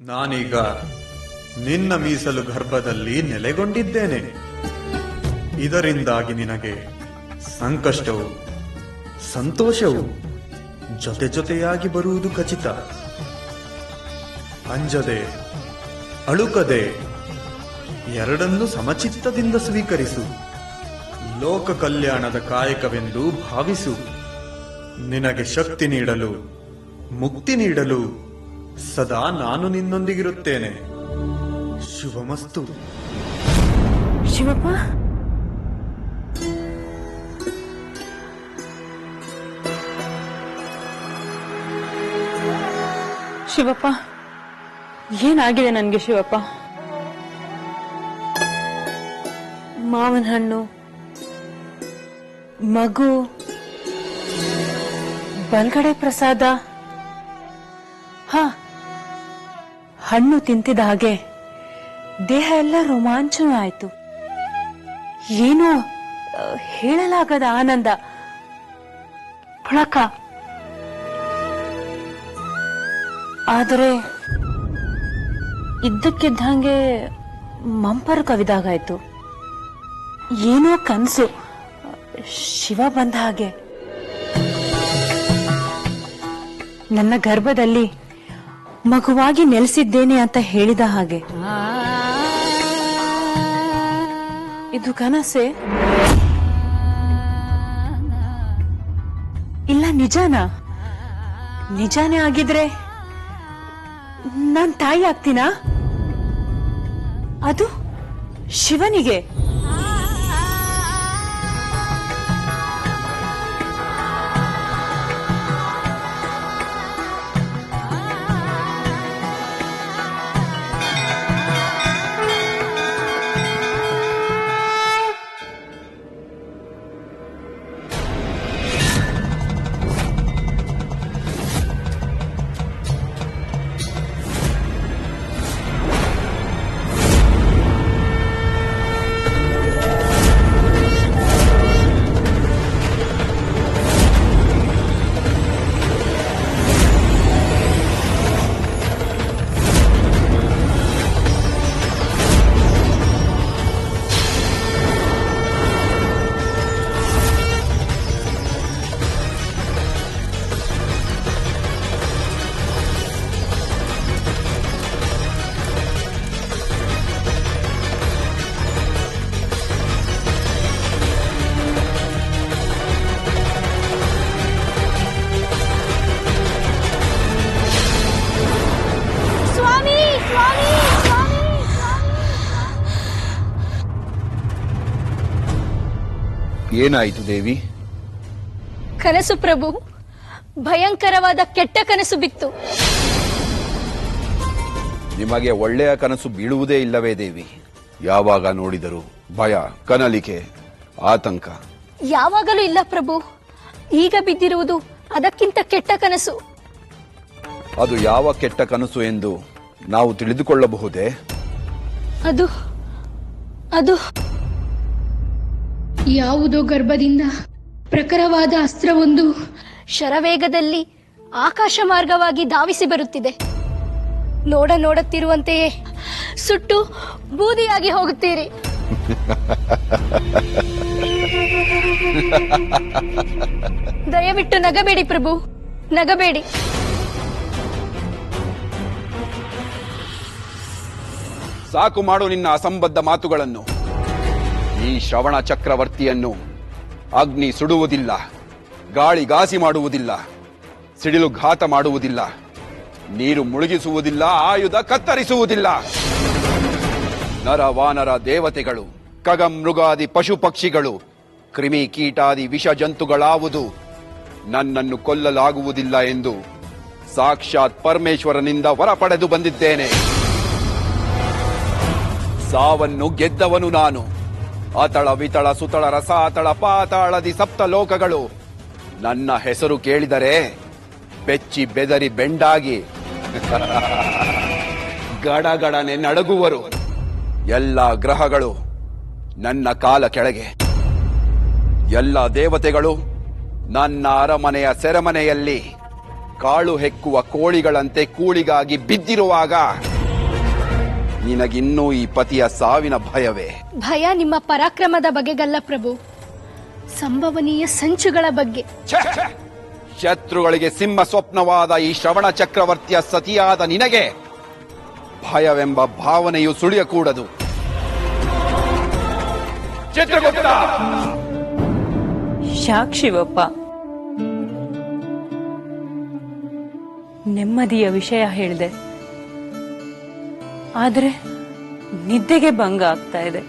ನಾನೀಗ ನಿನ್ನ ಮೀಸಲು ಗರ್ಭದಲ್ಲಿ ನೆಲೆಗೊಂಡಿದ್ದೇನೆ. ಇದರಿಂದಾಗಿ ನಿನಗೆ ಸಂಕಷ್ಟವು ಸಂತೋಷವು ಜೊತೆ ಜೊತೆಯಾಗಿ ಬರುವುದು ಖಚಿತ. ಅಂಜದೆ ಅಳುಕದೆ ಎರಡನ್ನೂ ಸಮಚಿತ್ತದಿಂದ ಸ್ವೀಕರಿಸು. ಲೋಕ ಕಲ್ಯಾಣದ ಕಾಯಕವೆಂದು ಭಾವಿಸು. ನಿನಗೆ ಶಕ್ತಿ ನೀಡಲು ಮುಕ್ತಿ ನೀಡಲು ಸದಾ ನಾನು ನಿನ್ನೊಂದಿಗಿರುತ್ತೇನೆ. ಶುಭಮಸ್ತು. ಶಿವಪ್ಪ, ಶಿವಪ್ಪ, ಏನಾಗಿದೆ ನನ್ಗೆ ಶಿವಪ್ಪ? ಮಾವನ ಹಣ್ಣು, ಮಗು, ಬಲ್ಗಡೆ ಪ್ರಸಾದ. ಹಣ್ಣು ತಿಂತಿದ ಹಾಗೆ ದೇಹ ಎಲ್ಲ ರೋಮಾಂಚನ ಆಯ್ತು. ಏನೋ ಹೇಳಲಾಗದ ಆನಂದ, ಫಳಕ. ಆದರೆ ಇದ್ದಕ್ಕಿದ್ದಂಗೆ ಮಂಪರು ಕವಿದಾಗಾಯ್ತು. ಏನೋ ಕನಸು, ಶಿವ ಬಂದ ಹಾಗೆ. ನನ್ನ ಗರ್ಭದಲ್ಲಿ ಮಗುವಾಗಿ ನೆಲೆಸಿದ್ದೇನೆ ಅಂತ ಹೇಳಿದ ಹಾಗೆ. ಇದು ಕನಸೆ? ಇಲ್ಲ ನಿಜಾನಾ? ನಿಜಾನೇ ಆಗಿದ್ರೆ ನಾನ್ ತಾಯಿ ಆಗ್ತೀನಾ? ಅದು ಶಿವನಿಗೆ. ಏನಾಯಿತು ದೇವಿ? ಕನಸು ಪ್ರಭು, ಭಯಂಕರವಾದ ಕೆಟ್ಟ ಕನಸು ಬಿತ್ತು. ನಿಮಗೆ ಒಳ್ಳೆಯ ಕನಸು ಬೀಳುವುದೇ ಇಲ್ಲವೇ ದೇವಿ? ಯಾವಾಗ ನೋಡಿದರೂ ಭಯ, ಕನಲಿಕೆ, ಆತಂಕ. ಯಾವಾಗಲೂ ಇಲ್ಲ ಪ್ರಭು. ಈಗ ಬಿದ್ದಿರುವುದು ಅದಕ್ಕಿಂತ ಕೆಟ್ಟ ಕನಸು. ಅದು ಯಾವ ಕೆಟ್ಟ ಕನಸು ಎಂದು ನಾವು ತಿಳಿದುಕೊಳ್ಳಬಹುದೇ? ಅದು ಅದು ಯಾವುದೋ ಗರ್ಭದಿಂದ ಪ್ರಖರವಾದ ಅಸ್ತ್ರವೊಂದು ಶರವೇಗದಲ್ಲಿ ಆಕಾಶ ಮಾರ್ಗವಾಗಿ ಧಾವಿಸಿ ಬರುತ್ತಿದೆ. ನೋಡುತ್ತಿರುವಂತೆಯೇ ಸುಟ್ಟು ಬೂದಿಯಾಗಿ ಹೋಗುತ್ತೀರಿ. ದಯವಿಟ್ಟು ನಗಬೇಡಿ ಪ್ರಭು, ನಗಬೇಡಿ. ಸಾಕು ಮಾಡು ನಿನ್ನ ಅಸಂಬದ್ಧ ಮಾತುಗಳನ್ನು. ಈ ಶ್ರವಣ ಚಕ್ರವರ್ತಿಯನ್ನು ಅಗ್ನಿ ಸುಡುವುದಿಲ್ಲ, ಗಾಳಿ ಘಾಸಿ ಮಾಡುವುದಿಲ್ಲ, ಸಿಡಿಲು ಘಾತ ಮಾಡುವುದಿಲ್ಲ, ನೀರು ಮುಳುಗಿಸುವುದಿಲ್ಲ, ಆಯುಧ ಕತ್ತರಿಸುವುದಿಲ್ಲ. ನರ ವಾನರ ದೇವತೆಗಳು, ಖಗಮೃಗಾದಿ ಪಶು ಪಕ್ಷಿಗಳು, ಕ್ರಿಮಿ ಕೀಟಾದಿ ವಿಷ ಜಂತುಗಳಾವುದು ನನ್ನನ್ನು ಕೊಲ್ಲಲಾಗುವುದಿಲ್ಲ ಎಂದು ಸಾಕ್ಷಾತ್ ಪರಮೇಶ್ವರನಿಂದ ವರ ಪಡೆದು ಬಂದಿದ್ದೇನೆ. ಸಾವನ್ನು ಗೆದ್ದವನು ನಾನು. ಅತಳ ವಿತಳ ಸುತಳ ರಸಾತಳ ಪಾತಾಳದಿ ಸಪ್ತ ಲೋಕಗಳು ನನ್ನ ಹೆಸರು ಕೇಳಿದರೆ ಬೆಚ್ಚಿ ಬೆದರಿ ಬೆಂಡಾಗಿ ಗಡಗಡನೆ ನಡುಗುವರು. ಎಲ್ಲ ಗ್ರಹಗಳು ನನ್ನ ಕಾಲ ಕೆಳಗೆ, ಎಲ್ಲ ದೇವತೆಗಳು ನನ್ನ ಅರಮನೆಯ ಸೆರೆಮನೆಯಲ್ಲಿ ಕಾಳು ಹೆಕ್ಕುವ ಕೋಳಿಗಳಂತೆ ಕೂಳಿಗಾಗಿ ಬಿದ್ದಿರುವಾಗ ನಿನಗಿನ್ನೂ ಈ ಪತಿಯ ಸಾವಿನ ಭಯವೇ? ಭಯ ನಿಮ್ಮ ಪರಾಕ್ರಮದ ಬಗೆಗಲ್ಲ ಪ್ರಭು, ಸಂಭವನೀಯ ಸಂಚುಗಳ ಬಗ್ಗೆ. ಶತ್ರುಗಳಿಗೆ ಸಿಂಹ ಸ್ವಪ್ನವಾದ ಈ ಶ್ರವಣ ಚಕ್ರವರ್ತಿಯ ಸತಿಯಾದ ನಿನಗೆ ಭಯವೆಂಬ ಭಾವನೆಯು ಸುಳಿಯಕೂಡದು. ಚಿತ್ರಗುಪ್ತ! ಯಾಕ್ ಶಿವಪ್ಪ, ನೆಮ್ಮದಿಯ ವಿಷಯ ಹೇಳಿದೆ, ಆದರೆ ನಿದ್ದೆಗೆ ಭಂಗ ಆಗ್ತಾ ಇದೆ.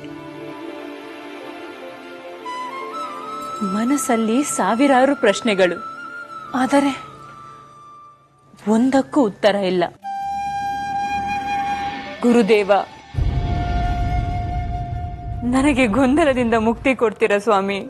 ಮನಸ್ಸಲ್ಲಿ ಸಾವಿರಾರು ಪ್ರಶ್ನೆಗಳು, ಆದರೆ ಒಂದಕ್ಕೂ ಉತ್ತರ ಇಲ್ಲ. ಗುರುದೇವ, ನನಗೆ ಗೊಂದಲದಿಂದ ಮುಕ್ತಿ ಕೊಡ್ತೀರಾ ಸ್ವಾಮಿ?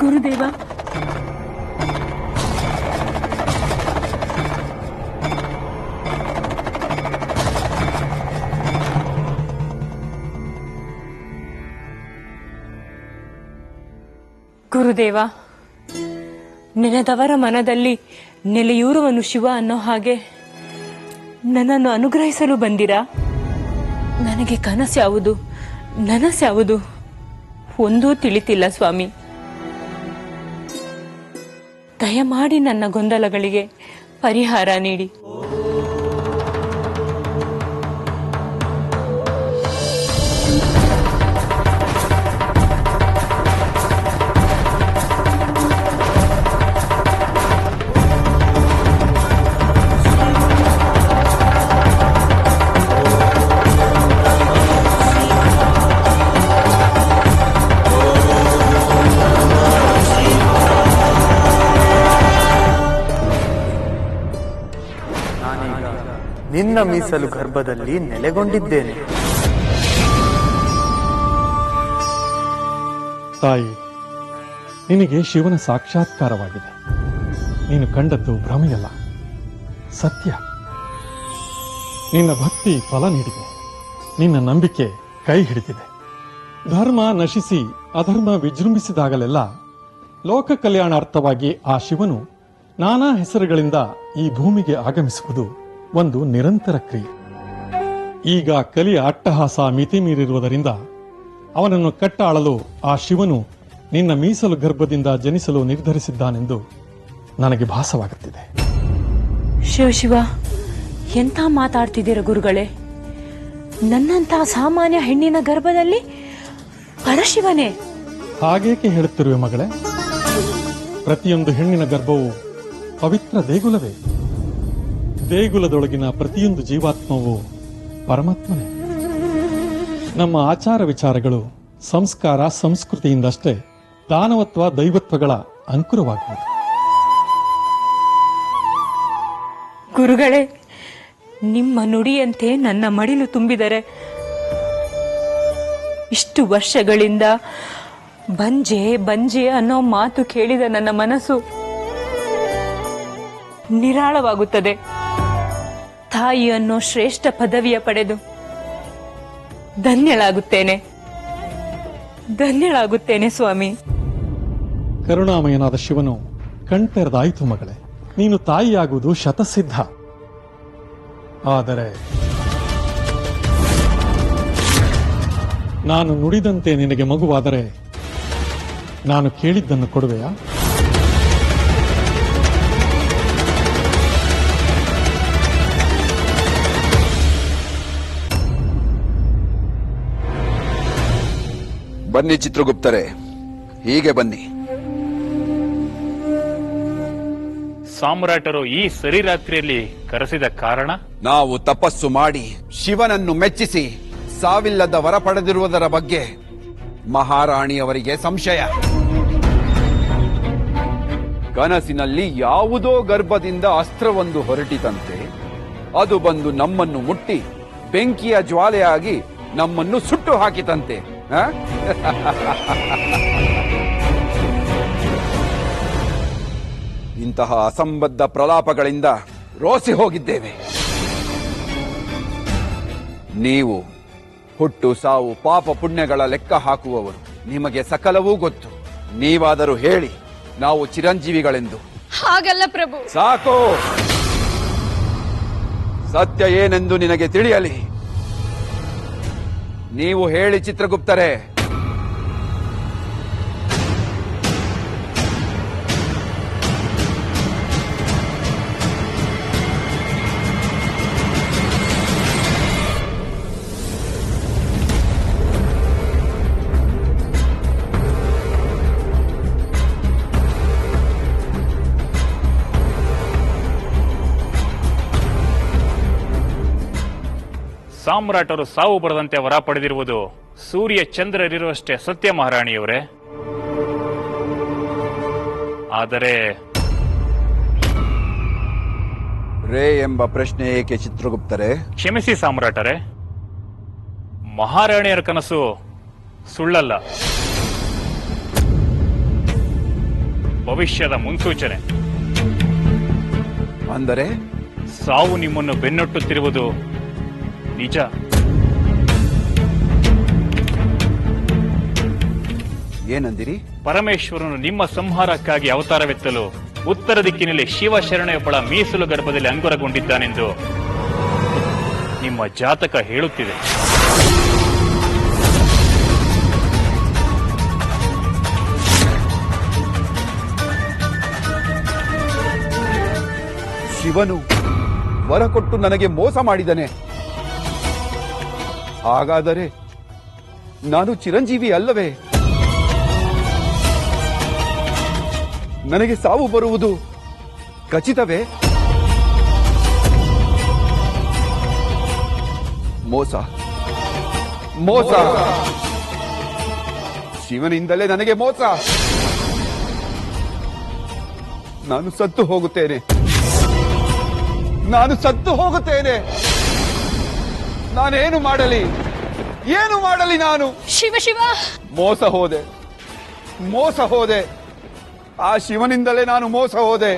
ಗುರುದೇವ, ಗುರುದೇವ, ನೆನೆದವರ ಮನದಲ್ಲಿ ನೆಲೆಯೂರುವನು ಶಿವ ಅನ್ನೋ ಹಾಗೆ ನನ್ನನ್ನು ಅನುಗ್ರಹಿಸಲು ಬಂದಿರಾ? ನನಗೆ ಕನಸ್ಯಾವುದು ನನಸ್ಯಾವುದು ಒಂದೂ ತಿಳಿತಿಲ್ಲ ಸ್ವಾಮಿ. ದಯಮಾಡಿ ನನ್ನ ಗೊಂದಲಗಳಿಗೆ ಪರಿಹಾರ ನೀಡಿ. ನಿನ್ನ ಮೀಸಲು ಗರ್ಭದಲ್ಲಿ ನೆಲೆಗೊಂಡಿದ್ದೇನೆ. ತಾಯಿ, ನಿನಗೆ ಶಿವನ ಸಾಕ್ಷಾತ್ಕಾರವಾಗಿದೆ. ನೀನು ಕಂಡದ್ದು ಭ್ರಮೆಯಲ್ಲ, ಸತ್ಯ. ನಿನ್ನ ಭಕ್ತಿ ಫಲ ನೀಡಿದೆ, ನಿನ್ನ ನಂಬಿಕೆ ಕೈ ಹಿಡಿದಿದೆ. ಧರ್ಮ ನಶಿಸಿ ಅಧರ್ಮ ವಿಜೃಂಭಿಸಿದಾಗಲೆಲ್ಲ ಲೋಕ ಕಲ್ಯಾಣಾರ್ಥವಾಗಿ ಆ ಶಿವನು ನಾನಾ ಹೆಸರುಗಳಿಂದ ಈ ಭೂಮಿಗೆ ಆಗಮಿಸುವುದು ಒಂದು ನಿರಂತರ ಕ್ರಿಯೆ. ಈಗ ಕಲಿಯ ಅಟ್ಟಹಾಸ ಮಿತಿ ಮೀರಿರುವುದರಿಂದ ಅವನನ್ನು ಕಟ್ಟಾಳಲು ಆ ಶಿವನು ನಿನ್ನ ಮೀಸಲು ಗರ್ಭದಿಂದ ಜನಿಸಲು ನಿರ್ಧರಿಸಿದ್ದಾನೆಂದು ನನಗೆ ಭಾಸವಾಗುತ್ತಿದೆ. ಶಿವ, ಎಂತ ಮಾತಾಡ್ತಿದ್ದೀರ ಗುರುಗಳೇ? ನನ್ನಂತ ಸಾಮಾನ್ಯ ಹೆಣ್ಣಿನ ಗರ್ಭದಲ್ಲಿ ಪರಶಿವನೇ? ಹಾಗೇಕೆ ಹೇಳುತ್ತಿರುವೆ ಮಗಳೇ? ಪ್ರತಿಯೊಂದು ಹೆಣ್ಣಿನ ಗರ್ಭವು ಪವಿತ್ರ ದೇಗುಲವೇ. ದೇಗುಲದೊಳಗಿನ ಪ್ರತಿಯೊಂದು ಜೀವಾತ್ಮವು ಪರಮಾತ್ಮನೇ. ನಮ್ಮ ಆಚಾರ ವಿಚಾರಗಳು ಸಂಸ್ಕಾರ ಸಂಸ್ಕೃತಿಯಿಂದಷ್ಟೇ ದಾನವತ್ವ ದೈವತ್ವಗಳ ಅಂಕುರವಾಗುವುದು. ಗುರುಗಳೇ, ನಿಮ್ಮ ನುಡಿಯಂತೆ ನನ್ನ ಮಡಿಲು ತುಂಬಿದರೆ ಇಷ್ಟು ವರ್ಷಗಳಿಂದ ಬಂಜೆ ಬಂಜೆ ಅನ್ನೋ ಮಾತು ಕೇಳಿದ ನನ್ನ ಮನಸ್ಸು ನಿರಾಳವಾಗುತ್ತದೆ. ತಾಯಿ ಅನ್ನೋ ಶ್ರೇಷ್ಠ ಪದವಿಯ ಪಡೆದು ಧನ್ಯಳಾಗುತ್ತೇನೆ ಸ್ವಾಮಿ. ಕರುಣಾಮಯನಾದ ಶಿವನು ಕಣ್ತೆರೆದಾಯಿತು ಮಗಳೇ. ನೀನು ತಾಯಿಯಾಗುವುದು ಶತಸಿದ್ಧ. ಆದರೆ ನಾನು ನುಡಿದಂತೆ ನಿನಗೆ ಮಗುವಾದರೆ ನಾನು ಕೇಳಿದ್ದನ್ನು ಕೊಡುವೆಯಾ? ಬನ್ನಿ ಚಿತ್ರಗುಪ್ತರೇ, ಹೀಗೆ ಬನ್ನಿ. ಸಾಮ್ರಾಟರು ಈ ಸರಿರಾತ್ರಿಯಲ್ಲಿ ಕರೆಸಿದ ಕಾರಣ? ನಾವು ತಪಸ್ಸು ಮಾಡಿ ಶಿವನನ್ನು ಮೆಚ್ಚಿಸಿ ಸಾವಿಲ್ಲದ ವರ ಪಡೆದಿರುವುದರ ಬಗ್ಗೆ ಮಹಾರಾಣಿಯವರಿಗೆ ಸಂಶಯ. ಕನಸಿನಲ್ಲಿ ಯಾವುದೋ ಗರ್ಭದಿಂದ ಅಸ್ತ್ರವೊಂದು ಹೊರಟಿತಂತೆ. ಅದು ಬಂದು ನಮ್ಮನ್ನು ಮುಟ್ಟಿ ಬೆಂಕಿಯ ಜ್ವಾಲೆಯಾಗಿ ನಮ್ಮನ್ನು ಸುಟ್ಟು ಹಾಕಿತಂತೆ. ಇಂತಹ ಅಸಂಬದ್ಧ ಪ್ರಲಾಪಗಳಿಂದ ರೋಸಿ ಹೋಗಿದ್ದೇವೆ. ನೀವು ಹುಟ್ಟು ಸಾವು ಪಾಪ ಪುಣ್ಯಗಳ ಲೆಕ್ಕ ಹಾಕುವವರು. ನಿಮಗೆ ಸಕಲವೂ ಗೊತ್ತು. ನೀವಾದರೂ ಹೇಳಿ, ನಾವು ಚಿರಂಜೀವಿಗಳೆಂದು. ಹಾಗಲ್ಲ ಪ್ರಭು. ಸಾಕು. ಸತ್ಯ ಏನೆಂದು ನಿನಗೆ ತಿಳಿಯಲಿ. ನೀವು ಹೇಳಿ ಚಿತ್ರಗುಪ್ತರೇ. ಸಾಮ್ರಾಟರು ಸಾವು ಬರದಂತೆ ವರ ಪಡೆದಿರುವುದು ಸೂರ್ಯ ಚಂದ್ರರಿರುವಷ್ಟೇ ಸತ್ಯ ಮಹಾರಾಣಿಯವರೇ. ಆದರೆ ರೇ ಎಂಬ ಪ್ರಶ್ನೆ ಏಕೆ ಚಿತ್ರಗುಪ್ತರೇ? ಕ್ಷಮಿಸಿ ಸಾಮ್ರಾಟರೇ, ಮಹಾರಾಣಿಯರ ಕನಸು ಸುಳ್ಳಲ್ಲ, ಭವಿಷ್ಯದ ಮುನ್ಸೂಚನೆ. ಅಂದರೆ ಸಾವು ನಿಮ್ಮನ್ನು ಬೆನ್ನಟ್ಟುತ್ತಿರುವುದು ನಿಜ. ಏನಂದಿರಿ? ಪರಮೇಶ್ವರನು ನಿಮ್ಮ ಸಂಹಾರಕ್ಕಾಗಿ ಅವತಾರವೆತ್ತಲು ಉತ್ತರ ದಿಕ್ಕಿನಲ್ಲಿ ಶಿವಶರಣೆಯೊಬ್ಬಳ ಮೀಸಲು ಗರ್ಭದಲ್ಲಿ ಅಂಗುರಗೊಂಡಿದ್ದಾನೆಂದು ನಿಮ್ಮ ಜಾತಕ ಹೇಳುತ್ತಿದೆ. ಶಿವನು ವರ ಕೊಟ್ಟು ನನಗೆ ಮೋಸ ಮಾಡಿದನೆ. ಹಾಗಾದರೆ ನಾನು ಚಿರಂಜೀವಿ ಅಲ್ಲವೇ? ನನಗೆ ಸಾವು ಬರುವುದು ಖಚಿತವೇ? ಮೋಸ, ಮೋಸ! ಶಿವನಿಂದಲೇ ನನಗೆ ಮೋಸ. ನಾನು ಸತ್ತು ಹೋಗುತ್ತೇನೆ, ನಾನು ಸತ್ತು ಹೋಗುತ್ತೇನೆ. ನಾನೇನು ಮಾಡಲಿ, ಏನು ಮಾಡಲಿ ನಾನು? ಶಿವ ಶಿವ! ಮೋಸ ಹೋದೆ, ಮೋಸ ಹೋದೆ. ಆ ಶಿವನಿಂದಲೇ ನಾನು ಮೋಸ ಹೋದೆ.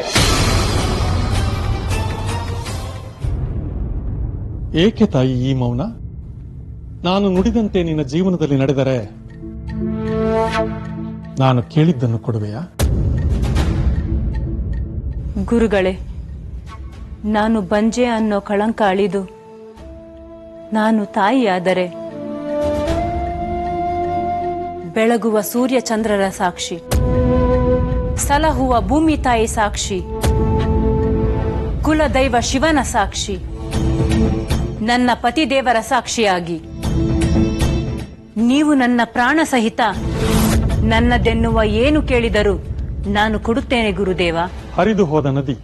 ಏಕೆ ತಾಯಿ ಈ ಮೌನ? ನಾನು ನುಡಿದಂತೆ ನಿನ್ನ ಜೀವನದಲ್ಲಿ ನಡೆದರೆ ನಾನು ಕೇಳಿದ್ದನ್ನು ಕೊಡುವೆಯಾ? ಗುರುಗಳೇ, ನಾನು ಬಂಜೆ ಅನ್ನೋ ಕಳಂಕ ಅಳಿದು ನಾನು ತಾಯಿಯಾದರೆ ಬೆಳಗುವ ಸೂರ್ಯ ಚಂದ್ರರ ಸಾಕ್ಷಿ, ಸಲಹುವ ಭೂಮಿ ತಾಯಿ ಸಾಕ್ಷಿ, ಕುಲದೈವ ಶಿವನ ಸಾಕ್ಷಿ, ನನ್ನ ಪತಿದೇವರ ಸಾಕ್ಷಿಯಾಗಿ ನೀವು ನನ್ನ ಪ್ರಾಣ ಸಹಿತ ನನ್ನದೆನ್ನುವ ಏನು ಕೇಳಿದರೂ ನಾನು ಕೊಡುತ್ತೇನೆ ಗುರುದೇವ. ಹರಿದು ಹೋದ ನದಿ,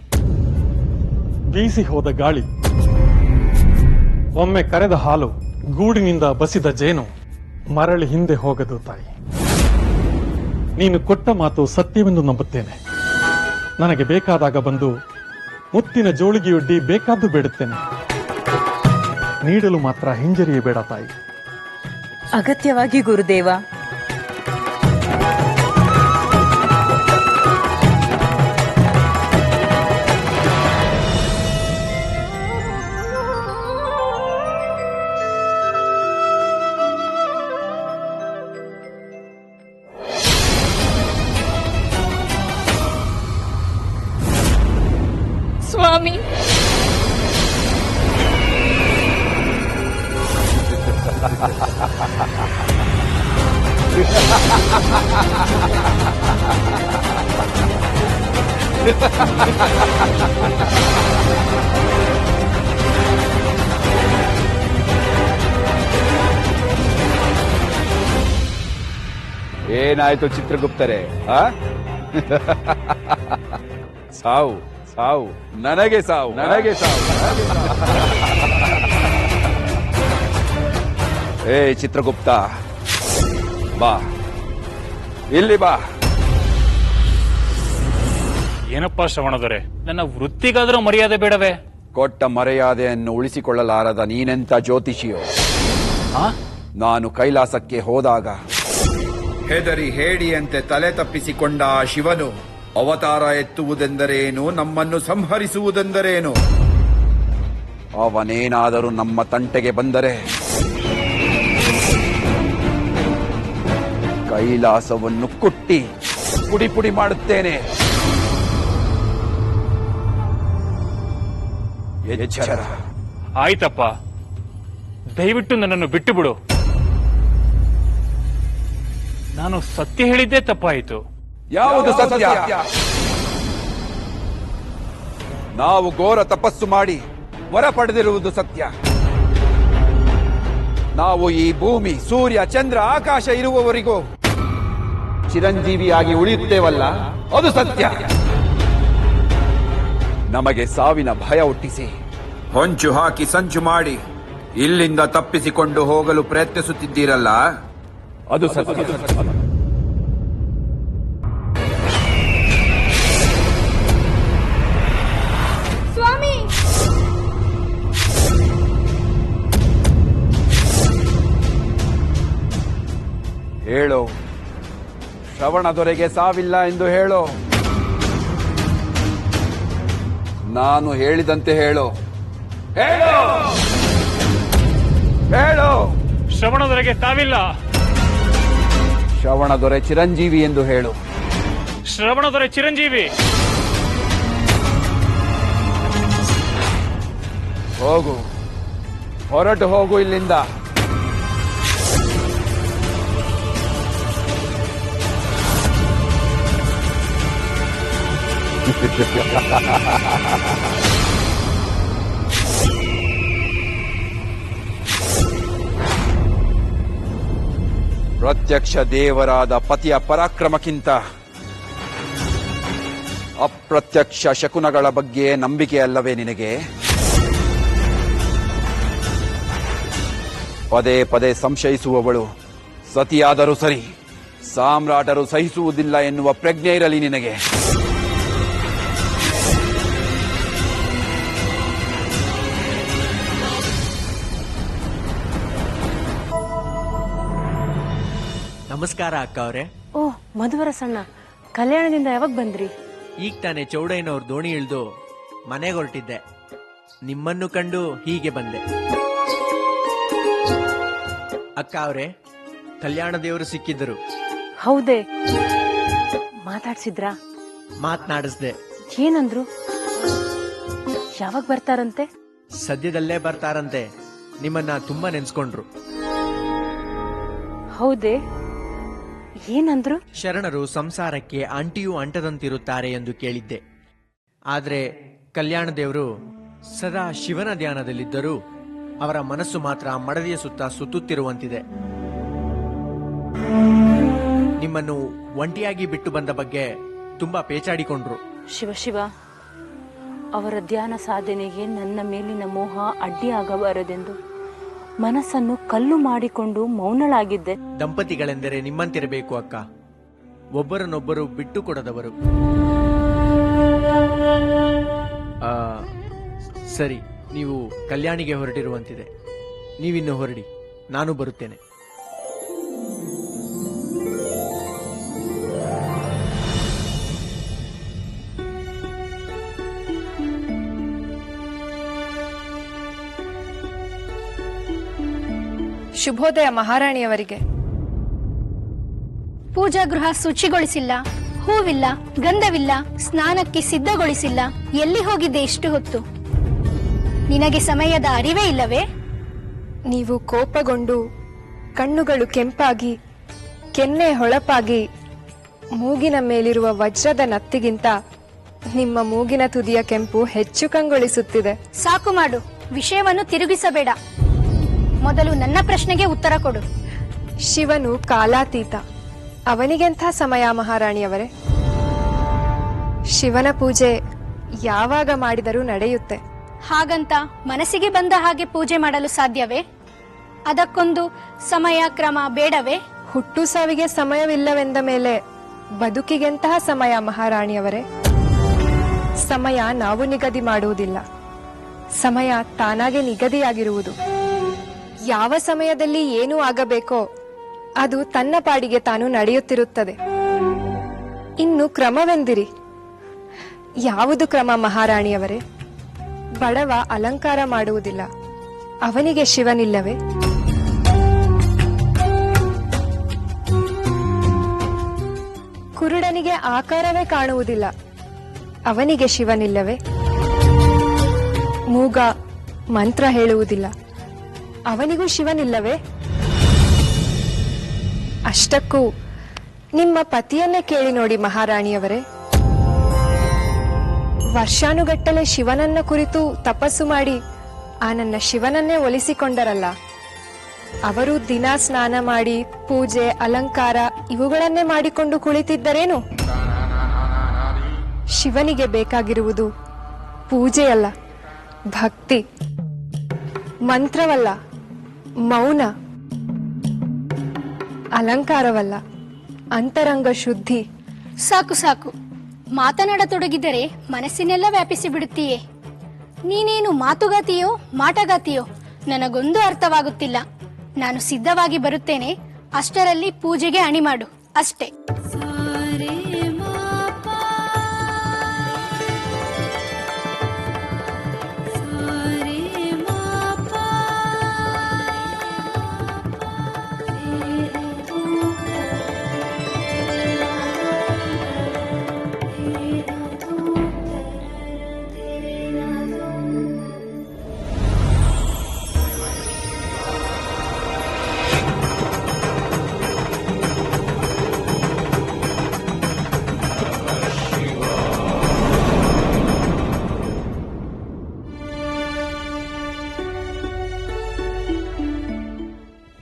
ಬೀಸಿ ಹೋದ ಗಾಳಿ, ಒಮ್ಮೆ ಕರೆದ ಹಾಲು, ಗೂಡಿನಿಂದ ಬಸಿದ ಜೇನು ಮರಳಿ ಹಿಂದೆ ಹೋಗದು ತಾಯಿ. ನೀನು ಕೊಟ್ಟ ಮಾತು ಸತ್ಯವೆಂದು ನಂಬುತ್ತೇನೆ. ನನಗೆ ಬೇಕಾದಾಗ ಬಂದು ಮುತ್ತಿನ ಜೋಳಿಗೆಯೊಡ್ಡಿ ಬೇಕಾದ್ದು ಬೇಡುತ್ತೇನೆ. ನೀಡಲು ಮಾತ್ರ ಹಿಂಜರಿಯಬೇಡ ತಾಯಿ. ಅಗತ್ಯವಾಗಿ ಗುರುದೇವ. ಸ್ವಾಮಿ, ಏನಾಯ್ತು ಚಿತ್ರಗುಪ್ತರೇ? ಸಾವು, ಸಾವು, ನನಗೆ ಸಾವು, ನನಗೆ ಸಾವು. ಏ ಚಿತ್ರಗುಪ್ತ, ಬಾ ಇಲ್ಲಿ ಬಾ. ಏನಪ್ಪಾ ಶ್ರವಣದೊರೆ, ನನ್ನ ವೃತ್ತಿಗಾದರೂ ಮರ್ಯಾದೆ ಬೇಡವೇ? ಕೊಟ್ಟ ಮರ್ಯಾದೆಯನ್ನು ಉಳಿಸಿಕೊಳ್ಳಲಾರದ ನೀನೆಂತ ಜ್ಯೋತಿಷಿಯೋ? ನಾನು ಕೈಲಾಸಕ್ಕೆ ಹೋದಾಗ ಹೆದರಿ ಹೇಡಿಯಂತೆ ತಲೆ ತಪ್ಪಿಸಿಕೊಂಡ ಆ ಶಿವನು ಅವತಾರ ಎತ್ತುವುದೆಂದರೇನು, ನಮ್ಮನ್ನು ಸಂಹರಿಸುವುದೆಂದರೇನು? ಅವನೇನಾದರೂ ನಮ್ಮ ತಂಟೆಗೆ ಬಂದರೆ ಕೈಲಾಸವನ್ನು ಕುಟ್ಟಿ ಪುಡಿ ಪುಡಿ ಮಾಡುತ್ತೇನೆ. ಎಚ್ಚರ. ಆಯ್ತಪ್ಪ, ದಯವಿಟ್ಟು ನನ್ನನ್ನು ಬಿಟ್ಟು ಬಿಡು. ನಾನು ಸತ್ಯ ಹೇಳಿದ್ದೇ ತಪ್ಪಾಯಿತು. ಯಾವುದು ಸತ್ಯ? ನಾವು ಘೋರ ತಪಸ್ಸು ಮಾಡಿ ವರ ಪಡೆದಿರುವುದು ಸತ್ಯ. ನಾವು ಈ ಭೂಮಿ, ಸೂರ್ಯ, ಚಂದ್ರ, ಆಕಾಶ ಇರುವವರಿಗೂ ಚಿರಂಜೀವಿಯಾಗಿ ಉಳಿಯುತ್ತೇವಲ್ಲ, ಅದು ಸತ್ಯ. ನಮಗೆ ಸಾವಿನ ಭಯ ಹುಟ್ಟಿಸಿ ಹೊಂಚು ಹಾಕಿ ಸಂಚು ಮಾಡಿ ಇಲ್ಲಿಂದ ತಪ್ಪಿಸಿಕೊಂಡು ಹೋಗಲು ಪ್ರಯತ್ನಿಸುತ್ತಿದ್ದೀರಲ್ಲ, ಅದು ಸತ್ಯ. ಸ್ವಾಮಿ, ಹೇಳೋ, ಶ್ರವಣ ದೊರೆಗೆ ಸಾವಿಲ್ಲ ಎಂದು ಹೇಳೋ. ನಾನು ಹೇಳಿದಂತೆ ಹೇಳೋ. ಹೇಳೋ, ಹೇಳೋ. ಶ್ರವಣದೊರೆಗೆ ತಾವಿಲ್ಲ. ಶ್ರವಣ ದೊರೆ ಚಿರಂಜೀವಿ ಎಂದು ಹೇಳು. ಶ್ರವಣದೊರೆ ಚಿರಂಜೀವಿ. ಹೋಗು, ಹೊರಟು ಹೋಗು ಇಲ್ಲಿಂದ. ಪ್ರತ್ಯಕ್ಷ ದೇವರಾದ ಪತಿಯ ಪರಾಕ್ರಮಕ್ಕಿಂತ ಅಪ್ರತ್ಯಕ್ಷ ಶಕುನಗಳ ಬಗ್ಗೆ ನಂಬಿಕೆ ಅಲ್ಲವೇ ನಿನಗೆ? ಪದೇ ಪದೇ ಸಂಶಯಿಸುವವಳು ಸತಿಯಾದರೂ ಸರಿ, ಸಾಮ್ರಾಟರು ಸಹಿಸುವುದಿಲ್ಲ ಎನ್ನುವ ಪ್ರಜ್ಞೆ ಇರಲಿ ನಿನಗೆ. ನಮಸ್ಕಾರ ಅಕ್ಕ ಅವರೇ. ಓ ಮಧುವರ ಸಣ್ಣ, ಕಲ್ಯಾಣದಿಂದ ಯಾವಾಗ ಬಂದ್ರಿ? ಈಗ ತಾನೇ ಚೌಡಯ್ಯನವ್ರ ದೋಣಿ ಇಳಿದು ಮನೆಗೆ ಹೊರಟಿದ್ದೆ. ನಿಮ್ಮನ್ನು ಕಂಡು ಹೀಗೆ ಬಂದೆ. ಅಕ್ಕ ಅವರೇ, ಕಲ್ಯಾಣ ದೇವರು ಸಿಕ್ಕಿದ್ದರು. ಹೌದೇ? ಮಾತಾಡ್ಸಿದ್ರಾ? ಮಾತನಾಡಿಸ್ದೆ. ಏನಂದ್ರು? ಯಾವಾಗ ಬರ್ತಾರಂತೆ? ಸದ್ಯದಲ್ಲೇ ಬರ್ತಾರಂತೆ. ನಿಮ್ಮನ್ನ ತುಂಬಾ ನೆನ್ಸ್ಕೊಂಡ್ರು. ಹೌದೇ? ಏನಂದ್ರು? ಶರಣರು ಸಂಸಾರಕ್ಕೆ ಅಂಟಿಯೂ ಅಂಟದಂತಿರುತ್ತಾರೆ ಎಂದು ಕೇಳಿದ್ದೆ. ಆದ್ರೆ ಕಲ್ಯಾಣ ದೇವರು ಸದಾ ಶಿವನ ಧ್ಯಾನದಲ್ಲಿದ್ದರೂ ಅವರ ಮನಸ್ಸು ಮಾತ್ರ ಮಡದಿಯ ಸುತ್ತ ಸುತ್ತುತ್ತಿರುವಂತಿದೆ. ನಿಮ್ಮನ್ನು ಒಂಟಿಯಾಗಿ ಬಿಟ್ಟು ಬಂದ ಬಗ್ಗೆ ತುಂಬಾ ಪೇಚಾಡಿಕೊಂಡ್ರು. ಶಿವ ಶಿವ, ಅವರ ಧ್ಯಾನ ಸಾಧನೆಗೆ ನನ್ನ ಮೇಲಿನ ಮೋಹ ಅಡ್ಡಿಯಾಗಬಾರದೆಂದು ಮನಸ್ಸನ್ನು ಕಲ್ಲು ಮಾಡಿಕೊಂಡು ಮೌನಳಾಗಿದ್ದೆ. ದಂಪತಿಗಳೆಂದರೆ ನಿಮ್ಮಂತಿರಬೇಕು ಅಕ್ಕ, ಒಬ್ಬರನ್ನೊಬ್ಬರು ಬಿಟ್ಟು ಕೊಡದವರು. ಸರಿ, ನೀವು ಕಲ್ಯಾಣಿಗೆ ಹೊರಟಿರುವಂತಿದೆ. ನೀವಿನ್ನು ಹೊರಡಿ, ನಾನು ಬರುತ್ತೇನೆ. ಶುಭೋದಯ ಮಹಾರಾಣಿಯವರಿಗೆ. ಪೂಜಾ ಗೃಹ ಶುಚಿಗೊಳಿಸಿಲ್ಲ, ಹೂವಿಲ್ಲ, ಗಂಧವಿಲ್ಲ, ಸ್ನಾನಕ್ಕೆ ಸಿದ್ಧಗೊಳಿಸಿಲ್ಲ. ಎಲ್ಲಿ ಹೋಗಿದ್ದೆ ಇಷ್ಟು ಹೊತ್ತು? ನಿನಗೆ ಸಮಯದ ಅರಿವೇ ಇಲ್ಲವೇ? ನೀವು ಕೋಪಗೊಂಡು ಕಣ್ಣುಗಳು ಕೆಂಪಾಗಿ, ಕೆನ್ನೆ ಹೊಳಪಾಗಿ, ಮೂಗಿನ ಮೇಲಿರುವ ವಜ್ರದ ನತ್ತಿಗಿಂತ ನಿಮ್ಮ ಮೂಗಿನ ತುದಿಯ ಕೆಂಪು ಹೆಚ್ಚು ಕಂಗೊಳಿಸುತ್ತಿದೆ. ಸಾಕು ಮಾಡು, ವಿಷಯವನ್ನು ತಿರುಗಿಸಬೇಡ. ಮೊದಲು ನನ್ನ ಪ್ರಶ್ನೆಗೆ ಉತ್ತರ ಕೊಡು. ಶಿವನು ಕಾಲಾತೀತ, ಅವನಿಗೆಂಥ ಸಮಯ ಮಹಾರಾಣಿಯವರೇ? ಶಿವನ ಪೂಜೆ ಯಾವಾಗ ಮಾಡಿದರೂ ನಡೆಯುತ್ತೆ. ಹಾಗಂತ ಮನಸ್ಸಿಗೆ ಬಂದ ಹಾಗೆ ಪೂಜೆ ಮಾಡಲು ಸಾಧ್ಯವೇ? ಅದಕ್ಕೊಂದು ಸಮಯ ಕ್ರಮ ಬೇಡವೇ? ಹುಟ್ಟು ಸಾವಿಗೆ ಸಮಯವಿಲ್ಲವೆಂದ ಮೇಲೆ ಬದುಕಿಗೆಂತಹ ಸಮಯ ಮಹಾರಾಣಿಯವರೇ? ಸಮಯ ನಾವು ನಿಗದಿ ಮಾಡುವುದಿಲ್ಲ, ಸಮಯ ತಾನಾಗೆ ನಿಗದಿಯಾಗಿರುವುದು. ಯಾವ ಸಮಯದಲ್ಲಿ ಏನು ಆಗಬೇಕೋ ಅದು ತನ್ನ ಪಾಡಿಗೆ ತಾನು ನಡೆಯುತ್ತಿರುತ್ತದೆ. ಇನ್ನು ಕ್ರಮವೆಂದಿರಿ, ಯಾವುದು ಕ್ರಮ ಮಹಾರಾಣಿಯವರೇ? ಬಡವ ಅಲಂಕಾರ ಮಾಡುವುದಿಲ್ಲ, ಅವನಿಗೆ ಶಿವನಿಲ್ಲವೇ? ಕುರುಡನಿಗೆ ಆಕಾರವೇ ಕಾಣುವುದಿಲ್ಲ, ಅವನಿಗೆ ಶಿವನಿಲ್ಲವೇ? ಮೂಗ ಮಂತ್ರ ಹೇಳುವುದಿಲ್ಲ, ಅವನಿಗೂ ಶಿವನಿಲ್ಲವೇ? ಅಷ್ಟಕ್ಕೂ ನಿಮ್ಮ ಪತಿಯನ್ನೇ ಕೇಳಿ ನೋಡಿ ಮಹಾರಾಣಿಯವರೇ. ವರ್ಷಾನುಗಟ್ಟಲೆ ಶಿವನನ್ನ ಕುರಿತು ತಪಸ್ಸು ಮಾಡಿ ಆ ನನ್ನ ಶಿವನನ್ನೇ ಒಲಿಸಿಕೊಂಡರಲ್ಲ, ಅವರು ದಿನ ಸ್ನಾನ ಮಾಡಿ ಪೂಜೆ ಅಲಂಕಾರ ಇವುಗಳನ್ನೇ ಮಾಡಿಕೊಂಡು ಕುಳಿತಿದ್ದರೇನು? ಶಿವನಿಗೆ ಬೇಕಾಗಿರುವುದು ಪೂಜೆಯಲ್ಲ, ಭಕ್ತಿ, ಮಂತ್ರವಲ್ಲ, ಮೌನ, ಅಲಂಕಾರವಲ್ಲ, ಅಂತರಂಗ ಶುದ್ಧಿ. ಸಾಕು ಸಾಕು, ಮಾತನಾಡತೊಡಗಿದರೆ ಮನಸ್ಸಿನೆಲ್ಲ ವ್ಯಾಪಿಸಿ ಬಿಡುತ್ತೀಯೇ. ನೀನೇನು ಮಾತುಗಾತಿಯೋ ಮಾಟಗಾತಿಯೋ ನನಗೊಂದು ಅರ್ಥವಾಗುತ್ತಿಲ್ಲ. ನಾನು ಸಿದ್ಧವಾಗಿ ಬರುತ್ತೇನೆ, ಅಷ್ಟರಲ್ಲಿ ಪೂಜೆಗೆ ಅಣಿ ಮಾಡು ಅಷ್ಟೇ.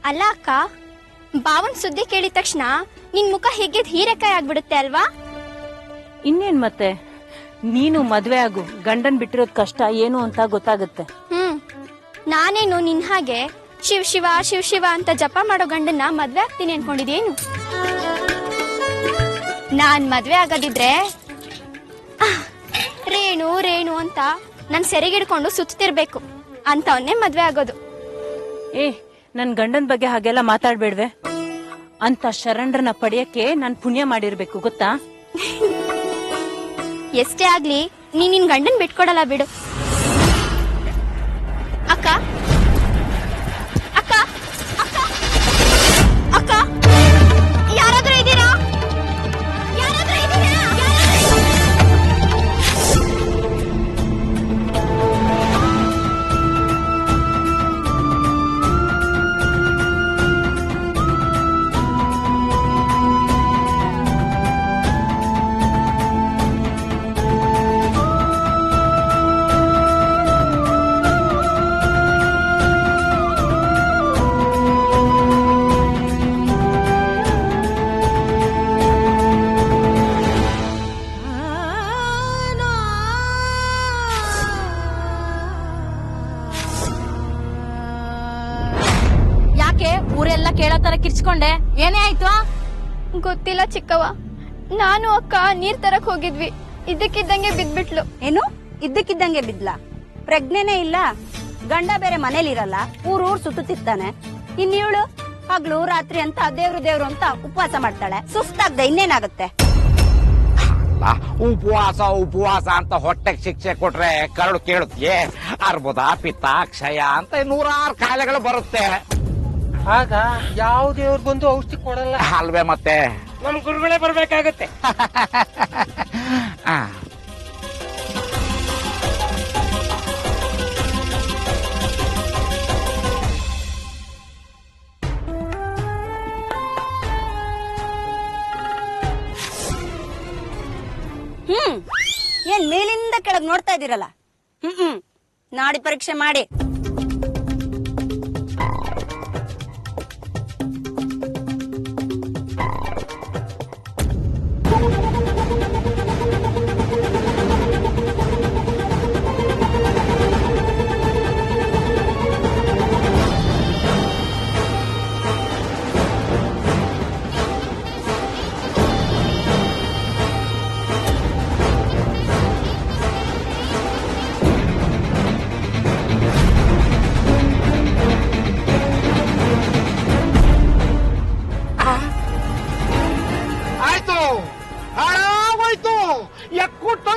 ಅಲ್ಲ ಅಕ್ಕ, ಬಾವನ್ ಸುದ್ದಿ ಕೇಳಿದ ತಕ್ಷಣ ನಿನ್ ಮುಖ ಹೇಗೆ ಹೀರೆಕಾಯಿ ಆಗ್ಬಿಡುತ್ತೆ ಅಲ್ವಾ? ಇನ್ನೇನ್ ಮತ್ತೆ, ನೀನು ಮದ್ವೆ ಆಗು, ಗಂಡನ್ ಬಿಟ್ಟಿರೋದ್ ಕಷ್ಟ ಏನು ಅಂತ ಗೊತ್ತಾಗುತ್ತೆ. ನಾನೇನು ನಿನ್ ಹಾಗೆ ಶಿವ್ ಶಿವ ಶಿವ್ ಶಿವ ಅಂತ ಜಪ ಮಾಡೋ ಗಂಡನ್ನ ಮದ್ವೆ ಆಗ್ತೀನಿ ಅನ್ಕೊಂಡಿದೇನು? ನಾನ್ ಮದ್ವೆ ಆಗದಿದ್ರೆ ರೇಣು ರೇಣು ಅಂತ ನನ್ ಸೆರೆಗಿಡ್ಕೊಂಡು ಸುತ್ತಿರ್ಬೇಕು ಅಂತವನ್ನೇ ಮದ್ವೆ ಆಗೋದು. ನನ್ ಗಂಡನ್ ಬಗ್ಗೆ ಹಾಗೆಲ್ಲ ಮಾತಾಡ್ಬೇಡ್ವೆ. ಅಂತ ಶರಣರನ್ನ ಪಡೆಯಕ್ಕೆ ನಾನ್ ಪುಣ್ಯ ಮಾಡಿರ್ಬೇಕು ಗೊತ್ತಾ? ಎಷ್ಟೇ ಆಗ್ಲಿ ನೀನ್ ನಿನ್ ಗಂಡನ್ ಬಿಟ್ಕೊಡಲ್ಲ ಬಿಡು. ಅಕ್ಕ ಅಕ್ಕ ಅಕ್ಕ ಅಕ್ಕ, ಯಾರಾದ್ರೂ ಇದ್ದೀರಾ? ಯಾರಾದ್ರೂ ಇದ್ದೀರಾ? ಊರೆಲ್ಲ ಕೇಳೋ ತರ ಕಿರ್ಚ್ಕೊಂಡೆ, ಏನೇ ಆಯ್ತು? ಗೊತ್ತಿಲ್ಲ ಚಿಕ್ಕವ್ವ, ನಾನು ಅಕ್ಕ ನೀರ್ ತರಕ್ ಹೋಗಿದ್ವಿ, ಇದ್ದಕ್ಕಿದ್ದಂಗೆ ಬಿದ್ಬಿಟ್ಲು. ಏನು ಇದ್ದಕ್ಕಿದ್ದಂಗೆ ಬಿದ್ಲಾ? ಪ್ರಜ್ಞೆನೇ ಇಲ್ಲ, ಗಂಡ ಬೇರೆ ಮನೇಲಿರಲ್ಲ, ಊರೂರ್ ಸುತ್ತುತ್ತಿರ್ತಾನೆ. ಇನ್ನಿವಳು ಹಗ್ಲು ರಾತ್ರಿ ಅಂತ ದೇವ್ರು ದೇವ್ರು ಅಂತ ಉಪವಾಸ ಮಾಡ್ತಾಳೆ. ಸುಸ್ತಾಗ್ದೆ ಇನ್ನೇನಾಗುತ್ತೆ? ಉಪವಾಸ ಉಪವಾಸ ಅಂತ ಹೊಟ್ಟೆಗೆ ಶಿಕ್ಷೆ ಕೊಟ್ರೆ ಕರಡು ಕೇಳುತ್ತೆ. ಅರ್ಬುದ ಪಿತ್ತ ಕ್ಷಯ ಅಂತ 106 ಕಾಯಿಲೆಗಳು ಬರುತ್ತೆ. ಆಗ ಯಾವ ದೇವ್ರು ಬಂದು ಔಷಧಿ ಕೊಡಲ್ಲ ಅಲ್ವೇ? ಮತ್ತೆ ನಮ್ ಗುರುಗಳೇ ಬರ್ಬೇಕಾಗತ್ತೆ. ಏನ್ ಮೇಲಿಂದ ಕೆಳಗ್ ನೋಡ್ತಾ ಇದೀರಲ್ಲ? ನಾಡಿ ಪರೀಕ್ಷೆ ಮಾಡಿ.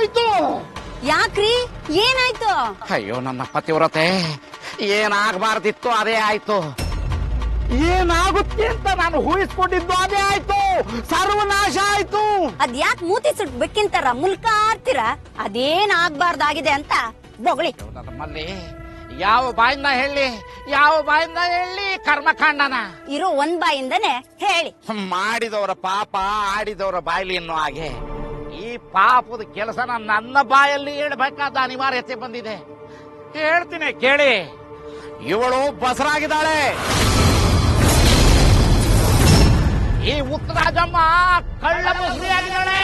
ಏನಾಯ್ತು? ಯಾಕ್ರಿ ಏನಾಯ್ತು? ಅಯ್ಯೋ ನನ್ನ ಪತಿವ್ರತೆ, ಏನಾಗಬಾರ್ದಿತ್ತು ಅದೇ ಆಯ್ತು. ಏನಾಗುತ್ತೆ ಅಂತ ನಾನು ಊಹಿಸ್ಕೊಂಡಿದ್ದು ಅದೇ ಆಯ್ತು. ಸರ್ವನಾಶ ಆಯ್ತು. ಅದ್ಯಾಕ್ ಮೂತಿ ಸುಟ್ ಬೆಕ್ಕಿಂತಾರ ಮುಲ್ಕ ಆಡ್ತೀರಾ? ಅದೇನ್ ಆಗ್ಬಾರ್ದಾಗಿದೆ ಅಂತ ಬೊಗಳಿ. ನಮ್ಮಲ್ಲಿ ಯಾವ ಬಾಯಿಂದ ಹೇಳಿ ಕರ್ಮಕಾಂಡನ ಇರೋ ಒಂದ್ ಬಾಯಿಂದನೇ ಹೇಳಿ. ಮಾಡಿದವರ ಪಾಪ ಆಡಿದವರ ಬಾಯಲ್ಲಿ ಅನ್ನೋ ಹಾಗೆ ಈ ಪಾಪದ ಕೆಲಸನ ನನ್ನ ಬಾಯಲ್ಲಿ ಹೇಳ್ಬೇಕಾದ ಅನಿವಾರ್ಯತೆ ಬಂದಿದೆ. ಹೇಳ್ತೀನಿ ಕೇಳಿ. ಇವಳು ಬಸರಾಗಿದ್ದಾಳೆ. ಈ ಉತ್ತರಾಜಮ್ಮ ಕಳ್ಳ ಬಸರಿಯಾಗಿದ್ದಾಳೆ.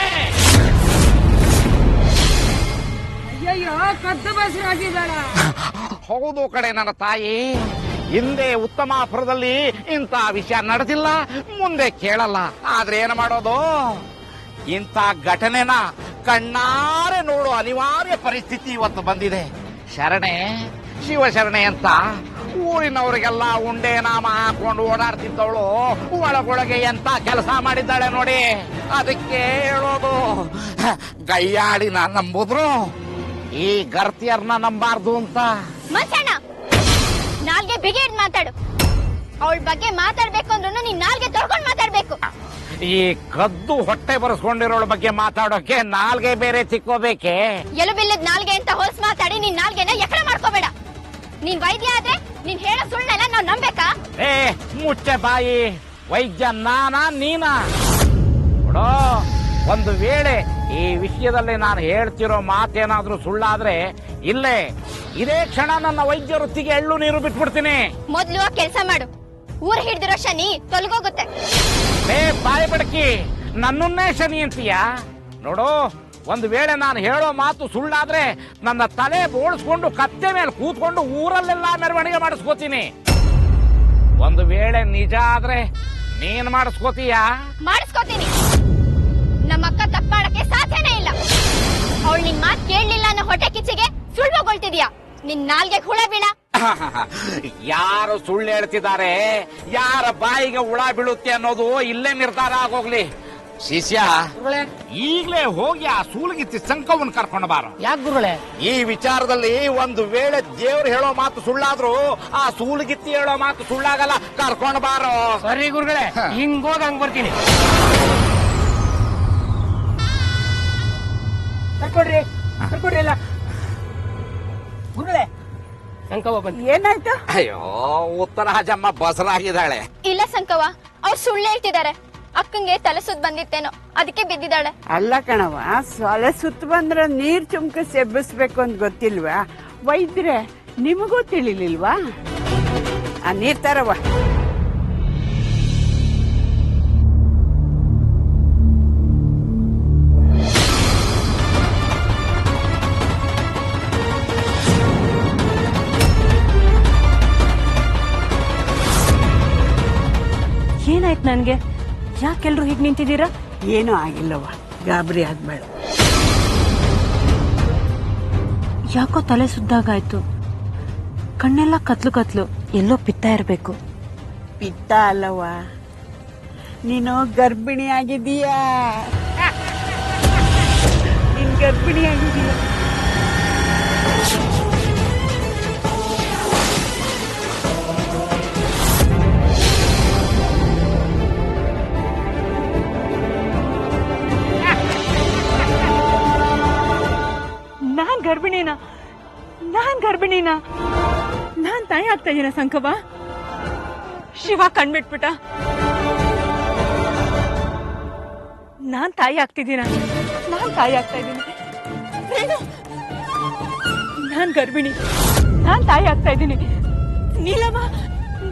ಅಯ್ಯಯ್ಯೋ, ಕದ್ದು ಬಸರಾಗಿದ್ದಾಳ. ಹೌದು ಕಡೆ ನನ್ನ ತಾಯಿ. ಹಿಂದೆ ಉತ್ತಮಾಪುರದಲ್ಲಿ ಇಂಥ ವಿಷಯ ನಡೆದಿಲ್ಲ, ಮುಂದೆ ಕೇಳಲ್ಲ. ಆದ್ರೆ ಏನು ಮಾಡೋದು? ಇಂಥ ಘಟನೆನ ಕಣ್ಣಾರೆ ನೋಡೋ ಅನಿವಾರ್ಯ ಪರಿಸ್ಥಿತಿ ಇವತ್ತು ಬಂದಿದೆ. ಶರಣೆ, ಶಿವಶರಣೆ ಅಂತ ಊರಿನವರಿಗೆಲ್ಲ ಉಂಡೆ ನಾಮ ಹಾಕೊಂಡು ಓಡಾಡ್ತಿದ್ದವಳು ಒಳಗೊಳಗೆ ಎಂತ ಕೆಲಸ ಮಾಡಿದ್ದಾಳೆ ನೋಡಿ. ಅದಕ್ಕೆ ಹೇಳೋದು, ಗೈಯಾಡಿನ ನಂಬುದ್ರು ಈ ಗರ್ತಿಯರ್ನ ನಂಬಾರ್ದು ಅಂತ. ಮಸಣ, ನಾಲ್ಗೆ ಬಿಗಿಡ್ ಮಾತಾಡು. ಅವಳ ಬಗ್ಗೆ ಮಾತಾಡ್ಬೇಕು ಅಂದ್ರೂ ನೀನ್ ನಾಲ್ಗೆ ತೊಳ್ಕೊಂಡ್ ಮಾತಾಡ್ಬೇಕು. ಈ ಕದ್ದು ಹೊಟ್ಟೆ ಬರೆಸ್ಕೊಂಡಿರೋಳ ಬಗ್ಗೆ ಮಾತಾಡೋಕೆ ನಾಲ್ಗೆ ಬೇರೆ ತಿಕ್ಕೋಬೇಕೆ? ಎಲುಬಿಲ್ಲದ ನಾಲ್ಗೆ ಅಂತ ಹೊಲ್ಸ್ ಮಾತಾಡಿ ನೀನ್ ನಾಲ್ಗೆನ ಎಕಡೆ ಮಾಡ್ಕೋಬೇಡ. ನೀನ್ ವೈದ್ಯ ಆದ್ರೆ ನೀನ್ ಹೇಳೋ ಸುಳ್ಳೆಲ್ಲ ನಾವ್ ನಂಬೇಕಾ? ಮುಚ್ಚೆ ಬಾಯಿ. ವೈದ್ಯ ನಾನಾ ನೀನಾ? ನೋಡೋ, ಒಂದು ವೇಳೆ ಈ ವಿಷಯದಲ್ಲಿ ನಾನು ಹೇಳ್ತಿರೋ ಮಾತೇನಾದ್ರೂ ಸುಳ್ಳಾದ್ರೆ ಇದೇ ಕ್ಷಣ ನನ್ನ ವೈದ್ಯ ವೃತ್ತಿಗೆ ಎಳ್ಳು ನೀರು ಬಿಟ್ಬಿಡ್ತೀನಿ. ಮೊದ್ಲು ಕೆಲಸ ಮಾಡು. ಊರ್ ಹಿಡ್ದಿರೋ ಶನಿ ತೊಲಗೋಗುತ್ತೆ. ಬಾಯಿ ಬಡಕಿ, ನನ್ನನ್ನೇ ಶನಿ ಅಂತೀಯ? ನೋಡು, ಒಂದು ವೇಳೆ ನಾನು ಹೇಳೋ ಮಾತು ಸುಳ್ಳಾದ್ರೆ ನನ್ನ ತಲೆ ಬೋಳಿಸ್ಕೊಂಡು ಕತ್ತೆ ಮೇಲೆ ಕೂತ್ಕೊಂಡು ಊರಲ್ಲೆಲ್ಲ ಮೆರವಣಿಗೆ ಮಾಡಿಸ್ಕೋತೀನಿ. ಒಂದು ವೇಳೆ ನಿಜ ಆದ್ರೆ ನೀನ್ ಮಾಡಿಸ್ಕೋತೀಯ? ಮಾಡಿಸ್ಕೋತೀನಿ. ನಮ್ಮ ಅಕ್ಕ ತಪ್ಪು ಮಾಡಕ್ಕೆ ಸಾಧ್ಯನೇ ಇಲ್ಲ. ಅವಳು ನಿನ್ ಮಾತ್ ಕೇಳಲಿಲ್ಲ ಅನ್ನೋ ಹೊಟ್ಟೆ ಕಿಚ್ಚಿಗೆ ಸುಳ್ಳು ಹೋಗ್ತಿದ್ಯಾ? ನಿನ್ ನಾಲ್ಗೆ ಹುಳ ಬೀಳ. ಯಾರು ಸುಳ್ಳು ಹೇಳ್ತಿದ್ದಾರೆ, ಯಾರ ಬಾಯಿಗೆ ಹುಳ ಬೀಳುತ್ತೆ ಅನ್ನೋದು ಇಲ್ಲೇ ನಿರ್ಧಾರ ಆಗೋಗ್ಲಿ. ಶಿಷ್ಯ, ಈಗ್ಲೇ ಹೋಗಿ ಆ ಸೂಲಗಿತ್ತಿ ಸಂಕವನ್ ಕರ್ಕೊಂಡು ಬಾರೋ. ಯಾಕೆ ಗುರುಗಳೇ? ಈ ವಿಚಾರದಲ್ಲಿ ಒಂದು ವೇಳೆ ದೇವ್ರು ಹೇಳೋ ಮಾತು ಸುಳ್ಳಾದ್ರೂ ಆ ಸೂಲಗಿತ್ತಿ ಹೇಳೋ ಮಾತು ಸುಳ್ಳಾಗಲ್ಲ. ಕರ್ಕೊಂಡು ಬಾರೋ. ಸರಿ ಗುರುಗಳೇ, ಹಿಂಗೋಗ ಹಂಗ್ ಬರ್ತೀನಿ. ಕರ್ಕೊಡ್ರಿ ಎಲ್ಲ. ಗುರುಗಳೇ, ಸಂಕವ ಬಂತು. ಏನಾಯ್ತು? ಅಯ್ಯೋ, ಉತ್ತರಾಜಮ್ಮ ಬಸರಾಗಿದ್ದಾಳೆ. ಇಲ್ಲ ಸಂಕವ, ಅವ್ರು ಸುಳ್ಳು ಹೇಳ್ತಿದ್ದಾರೆ. ಅಕ್ಕಂಗೆ ತಲೆ ಸುತ್ತ ಬಂದಿತ್ತೇನೋ, ಅದಕ್ಕೆ ಬಿದ್ದಿದ್ದಾಳೆ. ಅಲ್ಲ ಕಣವ, ಸೊಲೆ ಸುತ್ತ ಬಂದ್ರ ನೀರ್ ಚುಮ್ಕ ಸೆಬ್ಬಿಸ್ಬೇಕು ಅಂತ ಗೊತ್ತಿಲ್ವಾ? ವೈದ್ಯರೆ, ನಿಮಗೂ ತಿಳಿಲಿಲ್ವಾ? ಆ ನೀರ್ ತರವ. ಏನಾಯ್ತು ನನ್ಗೆ? ಯಾಕೆಲ್ರು ಹೀಗೆ ನಿಂತಿದ್ದೀರಾ? ಏನೂ ಆಗಿಲ್ಲವ, ಗಾಬರಿ ಆಗ್ಬೇಡ. ಯಾಕೋ ತಲೆ ಸುದ್ದಾಗಾಯ್ತು, ಕಣ್ಣೆಲ್ಲ ಕತ್ಲು ಎಲ್ಲೋ ಪಿತ್ತ ಇರ್ಬೇಕು. ಪಿತ್ತ ಅಲ್ಲವ, ನೀನು ಗರ್ಭಿಣಿ ಆಗಿದೀಯಾ. ನೀನ್ ಗರ್ಭಿಣಿ ಆಗಿದೀಯ. ಗರ್ಭಿಣಿನ ನಾನ್ ತಾಯಿ ಆಗ್ತಾ ಇದೀನ ಸಂಕವ? ಶಿವ ಕಣ್ಬಿಟ್ಬಿಟ್ಟ. ನಾನ್ ತಾಯಿ ಆಗ್ತಾ ಇದ್ದೀನಿ. ನಾನ್ ಗರ್ಭಿಣಿ, ನಾನ್ ತಾಯಿ ಆಗ್ತಾ ಇದ್ದೀನಿ. ನೀಲವ,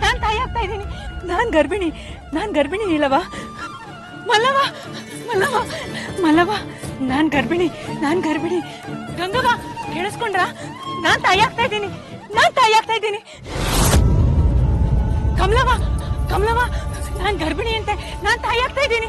ನಾನ್ ತಾಯಿ ಆಗ್ತಾ ಇದ್ದೀನಿ. ನಾನ್ ಗರ್ಭಿಣಿ ನೀಲವ. ಮಲ್ಲವ, ನಾನ್ ಗರ್ಭಿಣಿ. ಗಂಗವ್ವ, ಕೇಳಿಸ್ಕೊಂಡ್ರ? ನಾನ್ ತಾಯಿ ಆಗ್ತಾ ಇದ್ದೀನಿ. ಕಮಲವ, ನಾನ್ ಗರ್ಭಿಣಿ ಅಂತೆ. ನಾನ್ ತಾಯಿ ಆಗ್ತಾ ಇದ್ದೀನಿ.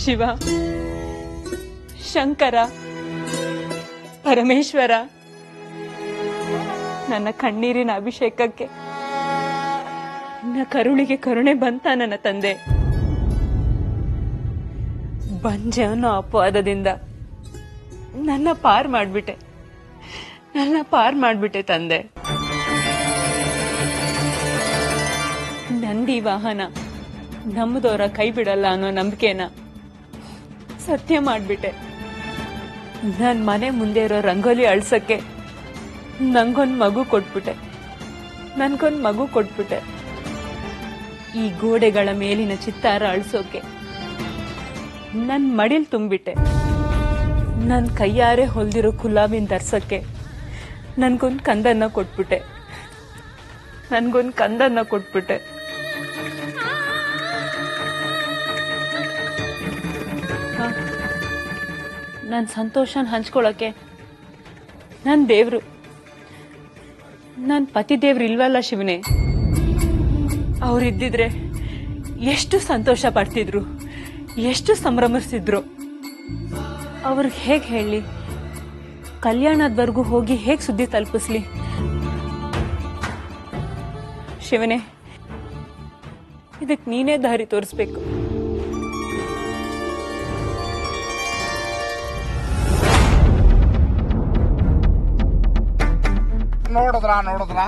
ಶಿವ, ಶಂಕರ, ಪರಮೇಶ್ವರ, ನನ್ನ ಕಣ್ಣೀರಿನ ಅಭಿಷೇಕಕ್ಕೆ ನನ್ನ ಕರುಳಿಗೆ ಕರುಣೆ ಬಂತ ನನ್ನ ತಂದೆ. ಬಂಜೆ ಅನ್ನೋ ಅಪವಾದದಿಂದ ನನ್ನ ಪಾರ್ ಮಾಡ್ಬಿಟ್ಟೆ ತಂದೆ. ನಂದಿ ವಾಹನ ನಮ್ಮದವರ ಕೈ ಬಿಡಲ್ಲ ಅನ್ನೋ ನಂಬಿಕೆನ ಸತ್ಯ ಮಾಡ್ಬಿಟ್ಟೆ. ನನ್ ಮನೆ ಮುಂದೆ ಇರೋ ರಂಗೋಲಿ ಅಳ್ಸಕ್ಕೆ ನನ್ಗೊಂದ್ ಮಗು ಕೊಟ್ಬಿಟ್ಟೆ. ಈ ಗೋಡೆಗಳ ಮೇಲಿನ ಚಿತ್ತಾರ ಅಳ್ಸೋಕೆ ನನ್ ಮಡಿಲ್ ತುಂಬಿಟ್ಟೆ. ನನ್ ಕೈಯಾರೆ ಹೊಲ್ದಿರೋ ಕುಲಾಬಿನ್ ಧರ್ಸಕ್ಕೆ ನನ್ಗೊಂದ್ ಕಂದನ್ನ ಕೊಟ್ಬಿಟ್ಟೆ. ನನ್ ಸಂತೋಷನ ಹಂಚ್ಕೊಳಕ್ಕೆ ನನ್ ದೇವ್ರು, ನನ್ ಪತಿ ದೇವ್ರು ಇಲ್ವಲ್ಲ ಶಿವನೇ. ಅವ್ರಿದ್ದಿದ್ರೆ ಎಷ್ಟು ಸಂತೋಷ ಪಡ್ತಿದ್ರು, ಎಷ್ಟು ಸಂಭ್ರಮಿಸ್ತಿದ್ರು. ಅವ್ರಿಗೆ ಹೇಗ್ ಹೇಳಿ, ಕಲ್ಯಾಣದವರೆಗೂ ಹೋಗಿ ಹೇಗ್ ಸುದ್ದಿ ತಲುಪಿಸ್ಲಿ? ಶಿವನೇ, ಇದಕ್ ನೀನೇ ದಾರಿ ತೋರಿಸ್ಬೇಕು. ನೋಡಿದ್ರ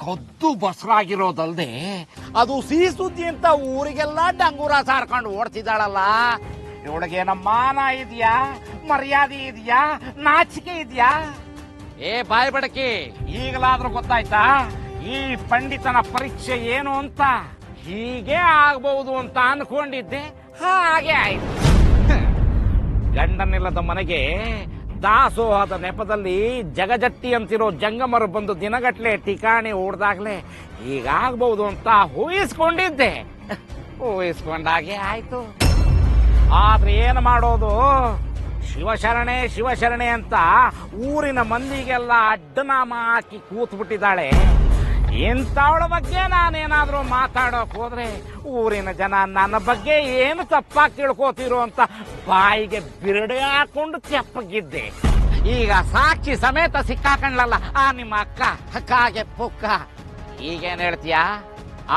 ಕದ್ದು ಬಸರಾಗಿರೋದಲ್ದೆ ಅದು ಸಿಹಿ ಸುದ್ದಿ ಅಂತ ಊರಿಗೆಲ್ಲ ಡಂಗೂರ ಸಾರ್ಕೊಂಡು ಓಡ್ತಿದ್ದಾಳಲ್ಲ. ಇವಳಿಗೆ ನಮ್ಮ ಮಾನ ಇದೆಯಾ, ಮರ್ಯಾದೆ ಇದೆಯಾ, ನಾಚಿಕೆ ಇದೆಯಾ? ಏ ಬಾಯ್ ಬಡಕಿ, ಈಗಲಾದ್ರೂ ಗೊತ್ತಾಯ್ತಾ ಈ ಪಂಡಿತನ ಪರೀಕ್ಷೆ ಏನು ಅಂತ? ಹೀಗೆ ಆಗ್ಬಹುದು ಅಂತ ಅನ್ಕೊಂಡಿದ್ದೆ, ಹಾಗೆ ಆಯ್ತು. ಗಂಡನಿಲ್ಲದ ಮನೆಗೆ ದಾಸೋಹದ ನೆಪದಲ್ಲಿ ಜಗಜಟ್ಟಿ ಅಂತಿರೋ ಜಂಗಮರು ಬಂದು ದಿನಗಟ್ಲೆ ಠಿಕಾಣಿ ಓಡ್ದಾಗ್ಲೆ ಹೀಗಾಗ್ಬಹುದು ಅಂತ ಊಹಿಸ್ಕೊಂಡಾಗೆ ಆಯ್ತು. ಆದ್ರೆ ಏನು ಮಾಡೋದು? ಶಿವಶರಣೆ ಅಂತ ಊರಿನ ಮಂದಿಗೆಲ್ಲ ಅಡ್ಡನಾಮ ಹಾಕಿ ಕೂತ್ಬಿಟ್ಟಿದ್ದಾಳೆ. ಇಂಥವಳ ಬಗ್ಗೆ ನಾನೇನಾದ್ರೂ ಮಾತಾಡೋಕ್ ಹೋದ್ರೆ ಊರಿನ ಜನ ನನ್ನ ಬಗ್ಗೆ ಏನು ತಪ್ಪಾಗಿ ತಿಳ್ಕೋತಿರೋ ಅಂತ ಬಾಯಿಗೆ ಬಿರಡೆ ಹಾಕೊಂಡು ತೆಪ್ಪಗಿದ್ದೆ. ಈಗ ಸಾಕ್ಷಿ ಸಮೇತ ಸಿಕ್ಕಾಕೊಂಡ್ಲಲ್ಲ ಆ ನಿಮ್ಮ ಅಕ್ಕಾಗೆ ಪುಕ್ಕ. ಈಗೇನ್ ಹೇಳ್ತೀಯ?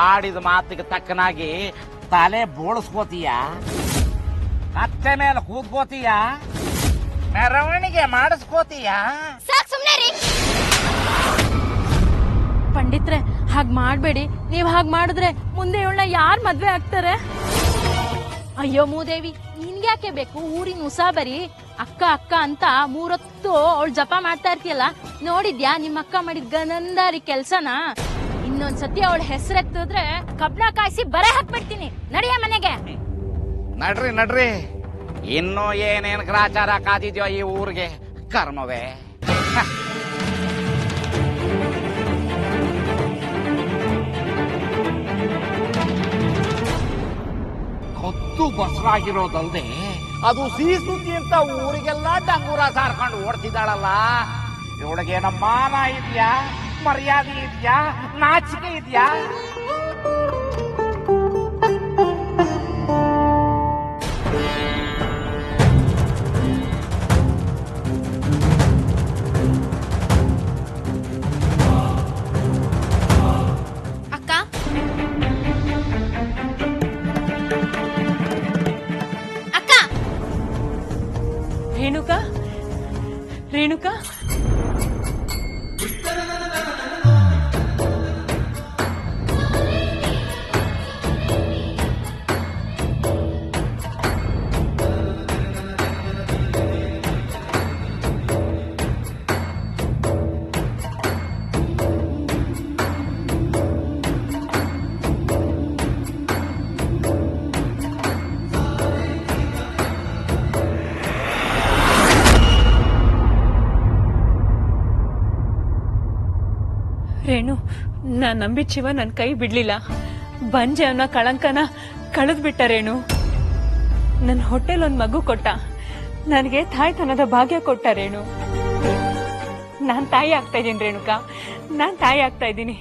ಆಡಿದ ಮಾತಿಗೆ ತಕ್ಕನಾಗಿ ತಲೆ ಬೋಳಿಸ್ಕೋತೀಯ, ಕತ್ತೆ ಮೇಲೆ ಕೂತ್ಕೋತೀಯ, ಮೆರವಣಿಗೆ ಮಾಡಿಸ್ಕೋತೀಯ. ಸಾಕ್ ಸುಮ್ನೆ ರೀ. ಪಂಡಿತ್ರೆ, ಹಾಗ್ ಮಾಡ್ಬೇಡಿ. ನೀವ್ ಹಾಗ್ ಮಾಡಿದ್ರೆ ಮುಂದೆ ಇವಳನ್ನ ಯಾರ್ ಮದ್ವೆ ಆಗ್ತಾರೆ? ಅಯ್ಯೋ ಮೂದೇವಿ, ನಿನ್ಗ್ಯಾಕೆ ಬೇಕು ಊರಿನ ಉಸಾಬರಿ? ಅಕ್ಕ ಅಂತ 3 ಹೊತ್ತು ಅವಳು ಜಪ ಮಾಡ್ತಾ ಇರ್ತೀಯಲ್ಲ, ನೋಡಿದ್ಯಾ ನಿಮ್ಮ ಅಕ್ಕ ಮಾಡಿದ ಗನಂದಾರಿ ಕೆಲ್ಸನ? ಇನ್ನೊಂದ್ಸತಿ ಅವಳ ಹೆಸರೆತ್ತಿದ್ರೆ ಕಬ್ಣ ಕಾಯಿಸಿ ಬರೆ ಹಾಕ್ಬಿಡ್ತೀನಿ. ನಡಿಯ ಮನೆಗೆ. ನಡ್ರಿ, ಇನ್ನೂ ಏನೇನ್ ಗ್ರಾಚಾರ ಕಾದಿದ್ಯೋ ಈ ಊರಿಗೆ, ಕರ್ಮವೇ. ಕದ್ದು ಬಸರಾಗಿರೋದಲ್ದೆ ಅದು ಸಿಹಿ ಸುದ್ದಿ ಅಂತ ಊರಿಗೆಲ್ಲ ಡಂಗೂರ ಸಾರ್ಕೊಂಡು ಓಡ್ತಿದ್ದಾಳಲ್ಲ. ಇವಳಿಗೆ ನಮ್ಮ ಮಾನ ಇದೆಯಾ, ಮರ್ಯಾದೆ ಇದೆಯಾ, ನಾಚಿಕೆ ಇದೆಯಾ? ರೇಣುಕಾ, ರೇಣು, ನಾನ್ ನಂಬಿದ ಶಿವ ನನ್ ಕೈ ಬಿಡ್ಲಿಲ್ಲ. ಬಂಜೆ ಅವನ ಕಳಂಕನ ಕಳೆದ್ ಬಿಟ್ಟ ರೇಣು. ನನ್ ಹೊಟ್ಟೆಲ್ ಒಂದ್ ಮಗು ಕೊಟ್ಟ, ನನಗೆ ತಾಯ್ತನದ ಭಾಗ್ಯ ಕೊಟ್ಟ ರೇಣು. ನಾನ್ ತಾಯಿ ಆಗ್ತಾ ಇದ್ದೀನಿ ರೇಣುಕಾ, ನಾನ್ ತಾಯಿ ಆಗ್ತಾ ಇದ್ದೀನಿ.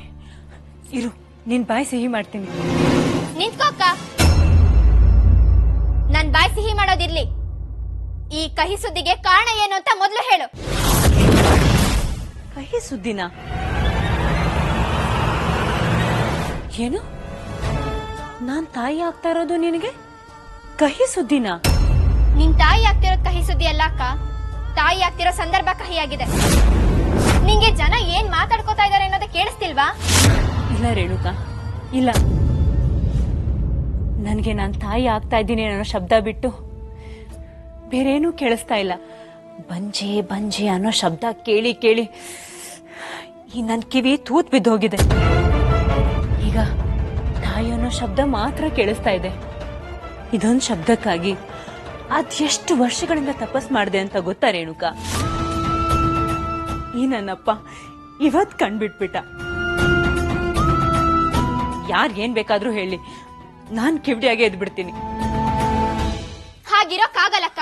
ಇರು, ನಿನ್ ಬಾಯಿ ಸಿಹಿ ಮಾಡ್ತೀನಿ. ನಿಂತ್ಕೋ ಅಕ್ಕ. ನನ್ ಬಾಯಿ ಸಿಹಿ ಮಾಡೋದಿರ್ಲಿ, ಈ ಕಹಿ ಸುದ್ದಿಗೆ ಕಾರಣ ಏನು ಅಂತ ಮೊದಲು ಹೇಳು. ಕಹಿ ಸುದ್ದಿನ? ಏನು? ನಾನ್ ತಾಯಿ ಆಗ್ತಾ ಇರೋದು ನಿನಗೆ ಕಹಿ ಸುದ್ದಿನ? ನಿನ್ ತಾಯಿ ಆಗ್ತಿರೋದ್ ಕಹಿ ಸುದ್ದಿ ಅಲ್ಲ ಅಕ್ಕ, ತಾಯಿ ಆಗ್ತಿರೋ ಸಂದರ್ಭ ಕಹಿಯಾಗಿದೆ. ನಿಂಗೆ ಜನ ಏನ್ ಮಾತಾಡ್ಕೋತಾ ಇದಾರೆ ಅನ್ನೋದು ಕೇಳಿಸ್ತಿಲ್ವಾ? ಇಲ್ಲ ರೇಣುಕಾ, ಇಲ್ಲ. ನನಗೆ ನಾನು ತಾಯಿ ಆಗ್ತಾ ಇದ್ದೀನಿ ಅನ್ನೋ ಶಬ್ದ ಬಿಟ್ಟು ಬೇರೇನೂ ಕೇಳಿಸ್ತಾ ಇಲ್ಲ. ಬಂಜೆ ಬಂಜೆ ಅನ್ನೋ ಶಬ್ದ ಕೇಳಿ ಕೇಳಿ ಈ ನನ್ನ ಕಿವಿ ತೂತ್ ಬಿದ್ದೋಗಿದೆ. ಈಗ ತಾಯಿ ಅನ್ನೋ ಶಬ್ದ ಮಾತ್ರ ಕೇಳಿಸ್ತಾ ಇದೆ. ಇದೊಂದು ಶಬ್ದಕ್ಕಾಗಿ ಅದೆಷ್ಟು ವರ್ಷಗಳಿಂದ ತಪಸ್ ಮಾಡಿದೆ ಅಂತ ಗೊತ್ತಾ ರೇಣುಕಾ? ಈ ನನ್ನಪ್ಪ ಇವತ್ ಕಣ್ಬಿಟ್ಬಿಟ್ಟ. ಯಾರ್ಗೇನ್ ಬೇಕಾದ್ರೂ ಹೇಳಿ, ನಾನ್ ಕಿವಿಡಿಯಾಗೆ ಎದ್ಬಿಡ್ತೀನಿ. ಹಾಗಿರೋಕ್ಕಾಗಲ್ಲಕ್ಕ.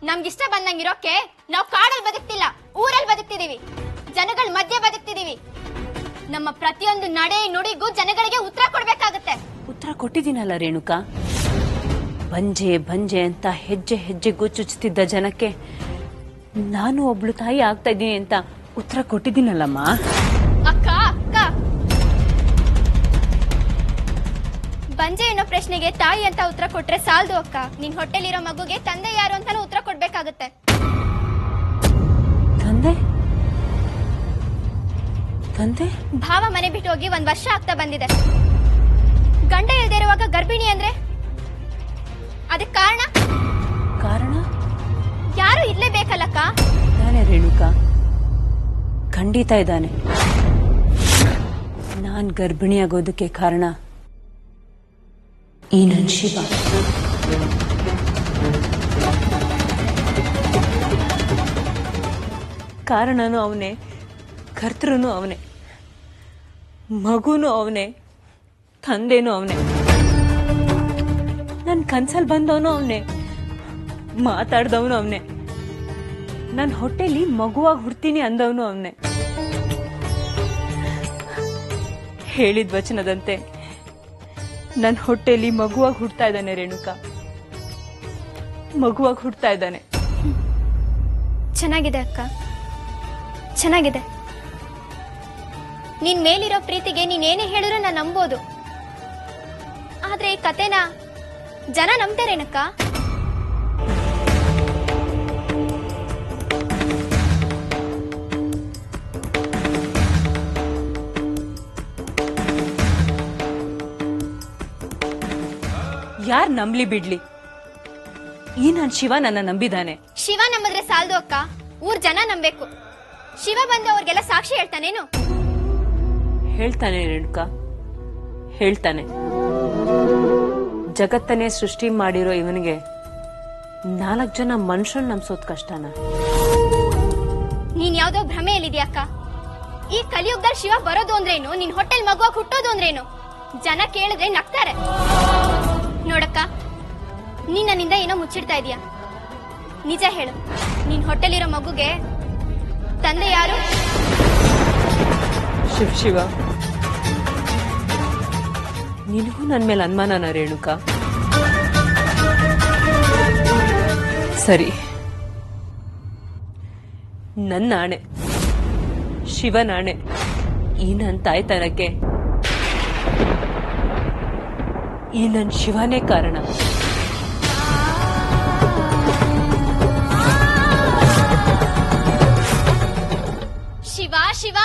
ನಮ್ಗಿಷ್ಟ ಬಂದಂಗಿರೋಕೆ ನಾವು ಕಾಡಲ್ಲಿ ಬದುಕ್ತಿಲ್ಲ, ಊರಲ್ಲಿ ಬದುಕ್ತಿದೀವಿ, ಜನಗಳ ಮಧ್ಯೆ ಬದುಕ್ತಿದೀವಿ. ನಮ್ಮ ಪ್ರತಿಯೊಂದು ನಡೆ ನುಡಿಗೂ ಜನಗಳಿಗೆ ಉತ್ತರ ಕೊಡ್ಬೇಕಾಗತ್ತೆ. ಉತ್ತರ ಕೊಟ್ಟಿದ್ದೀನಲ್ಲ ರೇಣುಕಾ. ಬಂಜೆ ಬಂಜೆ ಅಂತ ಹೆಜ್ಜೆ ಹೆಜ್ಜೆಗೂ ಚುಚ್ಚುತ್ತಿದ್ದ ಜನಕ್ಕೆ ನಾನು ಒಬ್ಳು ತಾಯಿ ಆಗ್ತಾ ಇದ್ದೀನಿ ಅಂತ ಉತ್ತರ ಕೊಟ್ಟಿದ್ದೀನಲ್ಲಮ್ಮ. ಅಕ್ಕ ಅಕ್ಕ, ಬಂಜೆ ಅನ್ನೋ ಪ್ರಶ್ನೆಗೆ ತಾಯಿ ಅಂತ ಉತ್ತರ ಕೊಟ್ರೆ ಸಾಲದು ಅಕ್ಕ. ನಿನ್ ಹೊಟ್ಟೆಲಿರೋ ಮಗುಗೆ ತಂದೆ ಯಾರು ಅಂತಾನು ಉತ್ತರ ಕೊಡ್ಬೇಕಾಗತ್ತೆ. ತಂದೆ? ತಂದೆ? ಭಾವ ಮನೆ ಬಿಟ್ಟು ಹೋಗಿ 1 ವರ್ಷ ಆಗ್ತಾ ಬಂದಿದೆ. ಗಂಡ ಇಲ್ದೇ ಇರುವಾಗ ಗರ್ಭಿಣಿ ಅಂದ್ರೆ ಅದಕ್ಕೆ ಕಾರಣ? ಕಾರಣ ಯಾರು ಇರ್ಲೇಬೇಕಲ್ಲಕ್ಕ. ಇದ್ದಾನೆ ರೇಣುಕಾ, ಖಂಡಿತ ಇದ್ದಾನೆ. ನಾನ್ ಗರ್ಭಿಣಿಯಾಗೋದಕ್ಕೆ ಕಾರಣ ಈ ನನ್ ಶಿವ. ಕಾರಣನೂ ಅವನೇ, ಕರ್ತೃನೂ ಅವನೇ, ಮಗುನೂ ಅವನೇ, ತಂದೆನೂ ಅವನೇ. ನನ್ ಕನ್ಸಲ್ ಬಂದವನು ಅವನೇ, ಮಾತಾಡ್ದವನು ಅವನೇ, ನನ್ನ ಹೊಟ್ಟೆಲಿ ಮಗುವಾಗಿ ಹುಡ್ತೀನಿ ಅಂದವನು ಅವನೇ. ಹೇಳಿದ ವಚನದಂತೆ ನನ್ನ ಹೊಟ್ಟೆಲಿ ಮಗುವಾಗಿ ಹುಡ್ತಾ ಇದ್ದಾನೆ ರೇಣುಕಾ, ಮಗುವಾಗಿ ಹುಡ್ತಾ ಇದ್ದಾನೆ. ಚೆನ್ನಾಗಿದೆ ಅಕ್ಕ, ಚೆನ್ನಾಗಿದೆ. ನಿನ್ ಮೇಲಿರೋ ಪ್ರೀತಿಗೆ ನೀನೇನೇ ಹೇಳಿದ್ರು ನಾನು ನಂಬೋದು. ಆದ್ರೆ ಈ ಕತೆನ ಜನ ನಂಬ್ತಾರೇನಕ್ಕ? ಯಾರ್ ನಂಬ್ಲಿ ಬಿಡ್ಲಿ, ಈ ನನ್ ಶಿವ ನನ್ನ ನಂಬಿದಾನೆ. ಶಿವ ನಂಬಿದ್ರೆ ಸಾಲದು ಅಕ್ಕ, ಊರ್ ಜನ ನಂಬೇಕು. ಶಿವ ಬಂದು ಅವ್ರಿಗೆಲ್ಲ ಸಾಕ್ಷಿ ಹೇಳ್ತಾನೇನು? ಹೇಳ್ತಾನೆ ರೇಣುಕಾ, ಹೇಳ್ತಾನೆ. ಜಗತ್ತನ್ನೇ ಸೃಷ್ಟಿ ಮಾಡಿರೋ ಇವನಿಗೆ 4 ಜನ ಮನುಷ್ಯನ್ ನಂಬಿಸೋದ್ ಕಷ್ಟನ? ನೀನ್ ಯಾವ್ದೋ ಭ್ರಮೆಯಲ್ಲಿದ್ಯಾಕ್ಕ. ಈ ಕಲಿಯುಗದಲ್ಲಿ ಶಿವ ಬರೋದು ಅಂದ್ರೇನು, ನಿನ್ ಹೊಟ್ಟೆಲ್ ಮಗುವಾಗಿ ಹುಟ್ಟೋದು ಅಂದ್ರೇನು? ಜನ ಕೇಳಿದ್ರೆ ನಗ್ತಾರೆ. ನೋಡಕ್ಕ, ನೀನ್ ನನ್ನಿಂದ ಏನೋ ಮುಚ್ಚಿಡ್ತಾ ಇದೀಯ. ನಿಜ ಹೇಳು, ನಿನ್ ಹೊಟ್ಟೆಲಿರೋ ಮಗುಗೆ ತಂದೆ ಯಾರು? ಶಿವ, ನಿನಗೂ ನನ್ ಮೇಲೆ ಅನುಮಾನನ ರೇಣುಕಾ? ಸರಿ, ನನ್ನ ಆಣೆ, ಶಿವನಾಣೆ, ಈ ನನ್ ತಾಯ್ತನಕ್ಕೆ ಈ ನನ್ ಶಿವನೇ ಕಾರಣ. ಶಿವ ಶಿವ